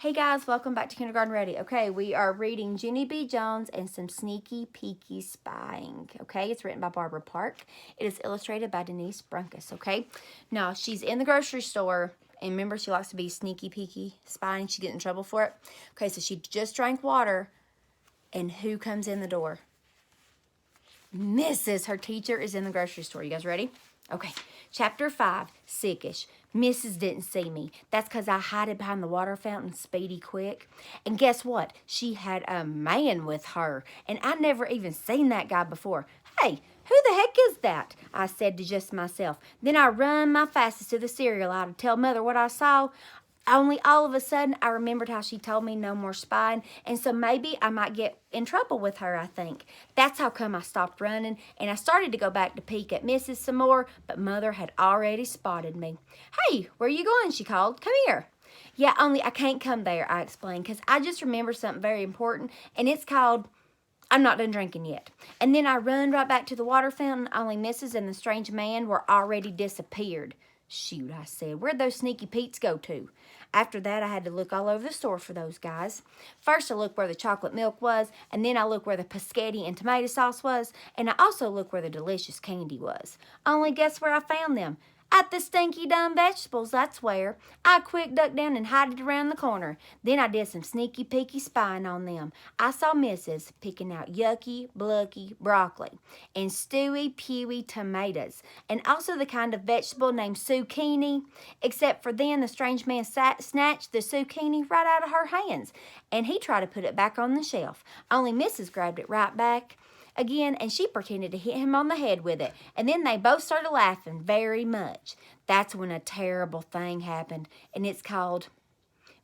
Hey guys, welcome back to Kindergarten Ready. Okay, we are reading Junie B Jones and some sneaky peaky spying. Okay, it's written by Barbara Park. It is illustrated by Denise Brunkus. Okay, now she's in the grocery store, and remember she likes to be sneaky peaky spying. She get in trouble for it. Okay, so she just drank water, and who comes in the door? Mrs. Her teacher is in the grocery store. You guys ready? Okay, chapter 5, Sickish. Mrs. didn't see me. That's because I hid behind the water fountain speedy quick. And guess what? She had a man with her, and I never even seen that guy before. Hey, who the heck is that? I said to just myself. Then I run my fastest to the cereal aisle to tell Mother what I saw. Only all of a sudden, I remembered how she told me no more spying, and so maybe I might get in trouble with her, I think. That's how come I stopped running, and I started to go back to peek at Mrs. some more, but Mother had already spotted me. Hey, where are you going? She called. Come here. Yeah, only I can't come there, I explained, because I just remembered something very important, and it's called I'm not done drinking yet. And then I run right back to the water fountain, only Mrs. and the strange man were already disappeared. Shoot, I said, where'd those sneaky Petes go to? After that, I had to look all over the store for those guys. First, I looked where the chocolate milk was, and then I looked where the pescetti and tomato sauce was, and I also looked where the delicious candy was. Only guess where I found them? At the stinky dumb vegetables, that's where. I quick ducked down and hid around the corner. Then I did some sneaky peeky spying on them. I saw Mrs. picking out yucky, blucky broccoli and stewy, pewy tomatoes, and also the kind of vegetable named zucchini. Except for then, the strange man snatched the zucchini right out of her hands, and he tried to put it back on the shelf. Only Mrs. grabbed it right back again, and she pretended to hit him on the head with it, and then they both started laughing very much. That's when a terrible thing happened, and it's called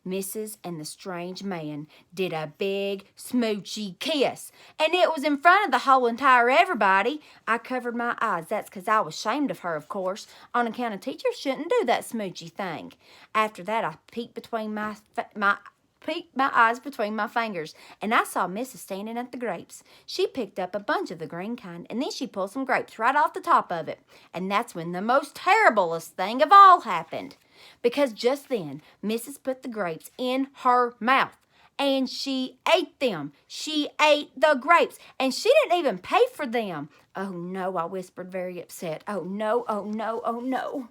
Mrs. and the strange man did a big smoochy kiss, and it was in front of the whole entire everybody. I covered my eyes. That's because I was ashamed of her, of course, on account of teachers shouldn't do that smoochy thing. After that, I peeked my eyes between my fingers, and I saw Mrs. standing at the grapes. She picked up a bunch of the green kind, and then she pulled some grapes right off the top of it. And that's when the most terriblest thing of all happened. Because just then, Mrs. put the grapes in her mouth, and she ate them. She ate the grapes, and she didn't even pay for them. Oh no, I whispered, very upset. Oh no, oh no, oh no.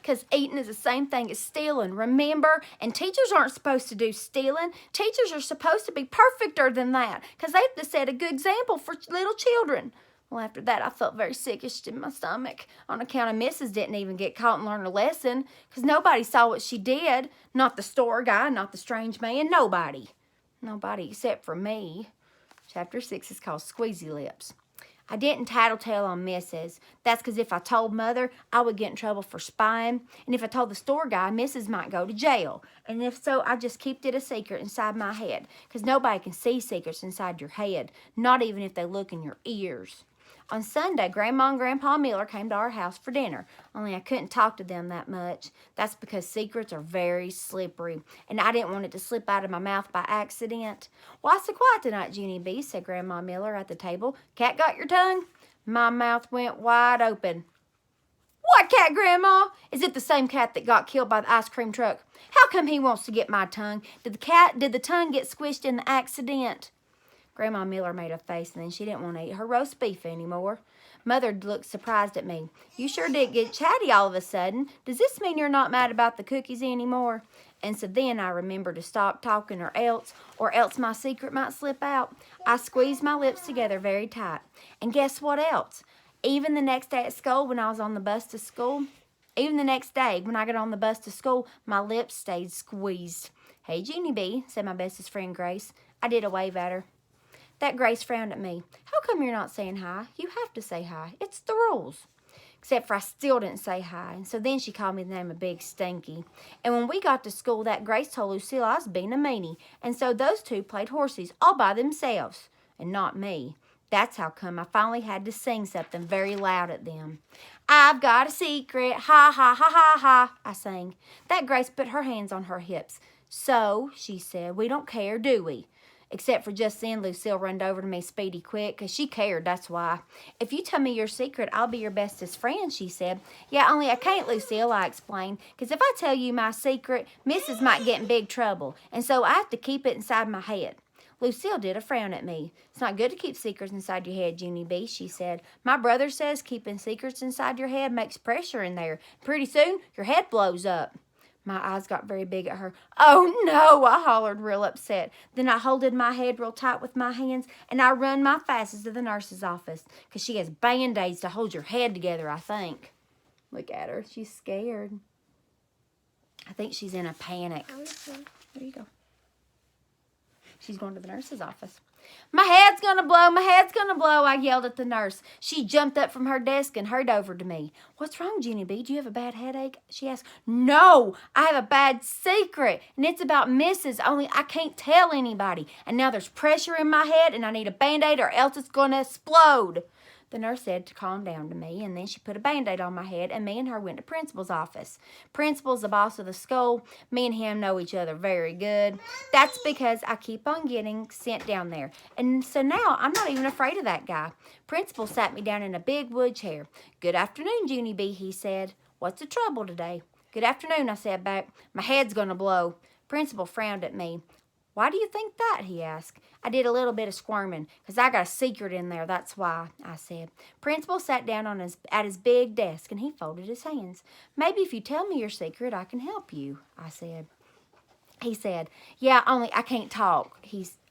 Because eating is the same thing as stealing, remember? And teachers aren't supposed to do stealing. Teachers are supposed to be perfecter than that, because they have to set a good example for little children. Well, after that, I felt very sickish in my stomach on account of Mrs. didn't even get caught and learn a lesson, because nobody saw what she did. Not the store guy, not the strange man, nobody. Nobody except for me. Chapter 6 is called Squeezy Lips. I didn't tattletale on Mrs. That's because if I told Mother, I would get in trouble for spying. And if I told the store guy, Mrs. might go to jail. And if so, I just kept it a secret inside my head. Because nobody can see secrets inside your head. Not even if they look in your ears. On Sunday, Grandma and Grandpa Miller came to our house for dinner. Only I couldn't talk to them that much. That's because secrets are very slippery, and I didn't want it to slip out of my mouth by accident. Why so quiet tonight, Junie B? Said Grandma Miller at the table. Cat got your tongue? My mouth went wide open. What cat, Grandma? Is it the same cat that got killed by the ice cream truck? How come he wants to get my tongue? Did the tongue get squished in the accident? Grandma Miller made a face, and then she didn't want to eat her roast beef anymore. Mother looked surprised at me. You sure did get chatty all of a sudden. Does this mean you're not mad about the cookies anymore? And so then I remembered to stop talking or else my secret might slip out. I squeezed my lips together very tight. And guess what else? Even the next day at school when I was on the bus to school, even the next day when I got on the bus to school, my lips stayed squeezed. Hey, Junie B, said my bestest friend Grace. I did a wave at her. That Grace frowned at me. How come you're not saying hi? You have to say hi. It's the rules. Except for I still didn't say hi. And so then she called me the name of Big Stinky. And when we got to school, that Grace told Lucille I was being a meanie. And so those two played horses all by themselves. And not me. That's how come I finally had to sing something very loud at them. I've got a secret. Ha, ha, ha, ha, ha, I sang. That Grace put her hands on her hips. So, she said, we don't care, do we? Except for just then, Lucille run over to me speedy quick, 'cause she cared, that's why. "If you tell me your secret, I'll be your bestest friend," she said. "Yeah, only I can't, Lucille," I explained, "'cause if I tell you my secret, Mrs. might get in big trouble, and so I have to keep it inside my head." Lucille did a frown at me. "It's not good to keep secrets inside your head, Junie B," she said. "My brother says keeping secrets inside your head makes pressure in there. Pretty soon, your head blows up." My eyes got very big at her. "Oh, no," I hollered real upset. Then I holded my head real tight with my hands, and I run my fastest to the nurse's office, 'cause she has Band-Aids to hold your head together, I think. Look at her. She's scared. I think she's in a panic. There you go. She's going to the nurse's office. "My head's going to blow, my head's going to blow," I yelled at the nurse. She jumped up from her desk and hurried over to me. "What's wrong, Junie B? Do you have a bad headache?" she asked. "No, I have a bad secret, and it's about Mrs., only I can't tell anybody. And now there's pressure in my head, and I need a Band-Aid or else it's going to explode." The nurse said to calm down to me, and then she put a Band-Aid on my head, and me and her went to principal's office. Principal's the boss of the school. Me and him know each other very good. That's because I keep on getting sent down there. And so now I'm not even afraid of that guy. Principal sat me down in a big wood chair. "Good afternoon, Junie B," he said. "What's the trouble today?" "Good afternoon," I said back. "My head's going to blow." Principal frowned at me. "Why do you think that?" he asked. I did a little bit of squirming, 'cause I got a secret in there, that's why, I said. Principal sat down at his big desk, and he folded his hands. "Maybe if you tell me your secret, I can help you," I said. He said, "Yeah, only I can't talk,"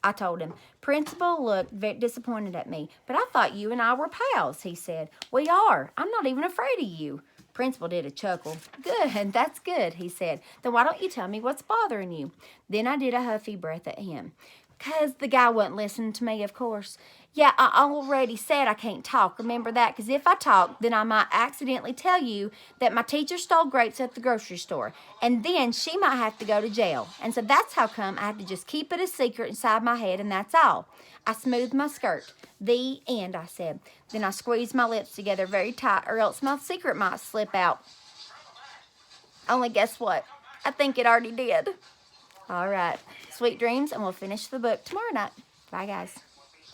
I told him. Principal looked very disappointed at me. "But I thought you and I were pals," he said. "We are. I'm not even afraid of you." Principal did a chuckle. "Good, that's good," he said. "Then why don't you tell me what's bothering you?" Then I did a huffy breath at him. 'Cause the guy wouldn't listen to me, of course. "Yeah, I already said I can't talk. Remember that? 'Cause if I talk, then I might accidentally tell you that my teacher stole grapes at the grocery store. And then she might have to go to jail. And so that's how come I have to just keep it a secret inside my head, and that's all." I smoothed my skirt. "The end," I said. Then I squeezed my lips together very tight, or else my secret might slip out. Only guess what? I think it already did. All right. Sweet dreams, and we'll finish the book tomorrow night. Bye, guys.